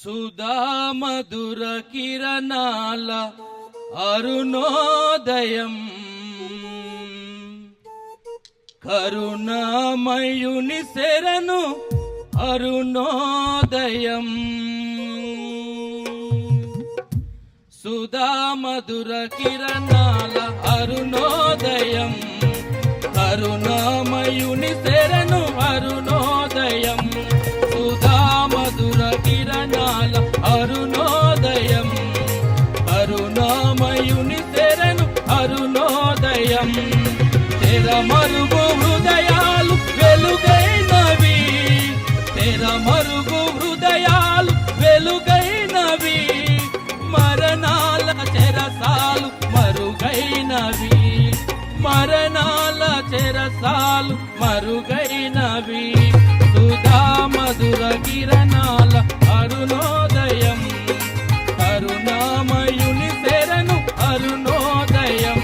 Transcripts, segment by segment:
సుధా మధుర కిరణాల అరుణోదయం, కరుణామయుని శరణు అరుణోదయం. సుధా మధుర కిరణాల అరుణోదయం, కరుణామయుని శరణు అరుణోదయం. సుధా మధుర కిరణాల అరుణోదయం, కరుణామయుని శరణు అరుణోదయం. తెరమరుగు హృదయాలు వెలుగైనవి, తెరమరుగు హృదయాలు వెలుగైనవి, మరణాల చెరసాలు మరుగైనవి, మరణాల చెరసాలు మరుగైనవి. సుధా మధుర కిరణాల అరుణోదయం, కరుణామయుని శరణు అరుణోదయం.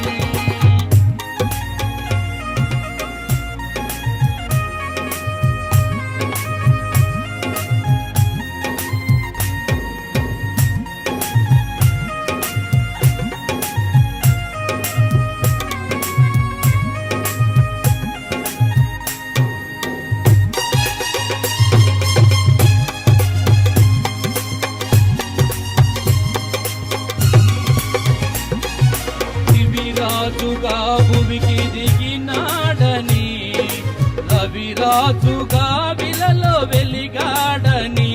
రాజుగా భూమికి దిగినాడని, రవిరాజుగా విలలో వెలిగాడని.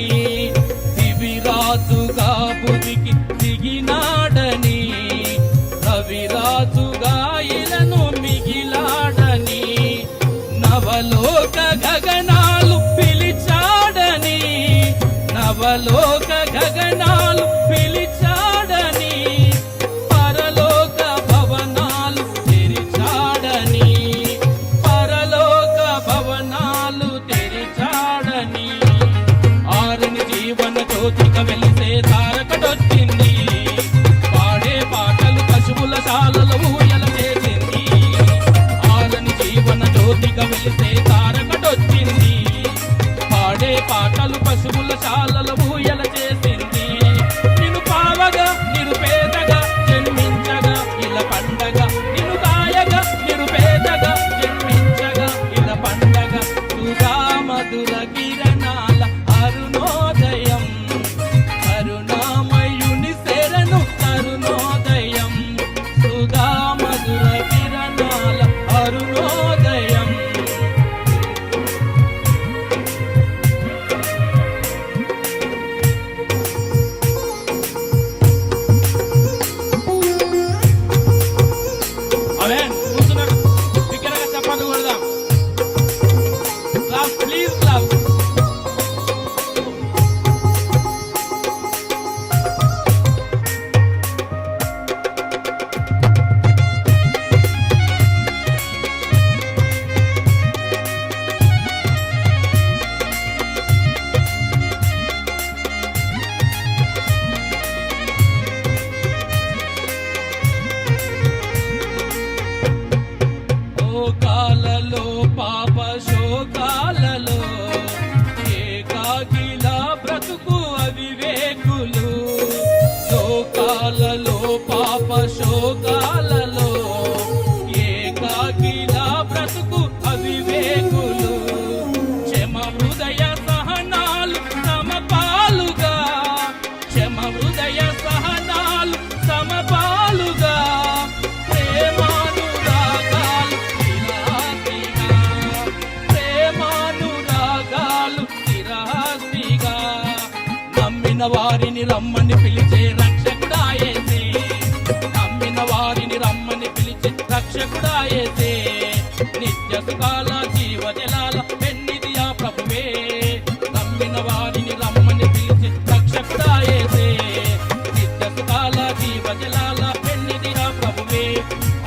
దివిరాజుగా భూమికి దిగినాడని, రవిరాజుగా ఇలను మిగిలాడని. నవలోక గగనాలు పిలిచాడని, నవలోక గగనాలు పిలిచాడని. పరలోక భవనాలు తెరిచాడని, పరలోక భవనాలు తెరిచాడని. ఆరుని జీవన జ్యోతిక వెలిసే తారకటొచ్చింది, పాడే పాటలు పశువుల శాలలో ఊయల చేసింది. ఆరుని జీవన జ్యోతిక వెలిసే తారకటొచ్చింది, పాడే పాటలు పశువుల శాలలో ఊయల చేసింది. నిన్ను పావగా నిరుపేదగా జన్మించగా ఇలా పండగ, నిన్ను గాయగా నిరుపేదగా జన్మించగా ఇలా పండగ. సుధా మధుర కిరణాల అరుణోదయం, కరుణామయుని శరణు అరుణోదయం. సుధా మధుర కిరణాల అరుణోదయం. కూర్చున్నాడు, బిగ్గరగా చెప్పండి కొడదాం. Class please class. శోకాలలో పాప శోకాలలో ఏకాకిలా బ్రతుకు అవివేకులు. శోకాలలో పాప శోకాలలో ఏకాకిలా బ్రతుకు అవివేకులు. క్షమ హృదయ సహనాలు సమపాలుగా, క్షమ హృదయ సహనాలు సమపాలుగా. నమ్మిన వారిని రమ్మని పిలిచే రక్షకుడాయేసే, నమ్మిన వారిని రమ్మని పిలిచే రక్షకుడాయేసే. నిత్య సుఖాల జీవజలాల పెన్నిది ఆ ప్రభువే, నమ్మిన వారిని రమ్మని పిలిచే రక్షకుడాయేసే. నిత్య సుఖాల జీవజలాల పెన్నిది ఆ ప్రభువే.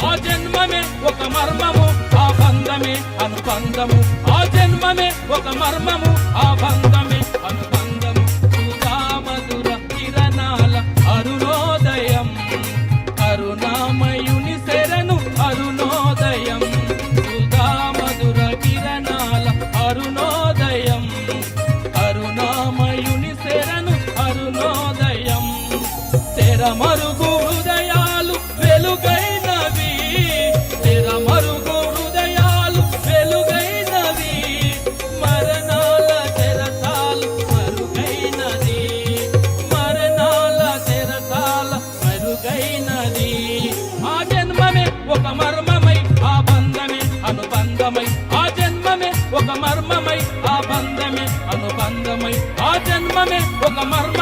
ఆ జన్మమే ఒక మర్మము, ఆ బంధమే అనుబంధము. ఆ జన్మమే ఒక మర్మము, ఆ బంధమే అనుబంధము. సుధా మధుర కిరణాల అరుణోదయం, కరుణామయుని శరణు అరుణోదయం. సుధా మధుర కిరణాల అరుణోదయం, కరుణామయుని శరణు అరుణోదయం. తెరమరుగు హృదయాలు వెలుగైనవి, తెరమరుగు హృదయాలు వెలుగైనవి, మరణాల చెరసాలు మరుగైనది, మరణాల చెరసాల మరుగైనది. ఆ జన్మమే ఒక మర్మమై ఆ బంధమే అనుబంధమై, ఆ జన్మమే ఒక మర్మమై ఆ బంధమే అనుబంధమై, ఆ జన్మమే ఒక మర్మ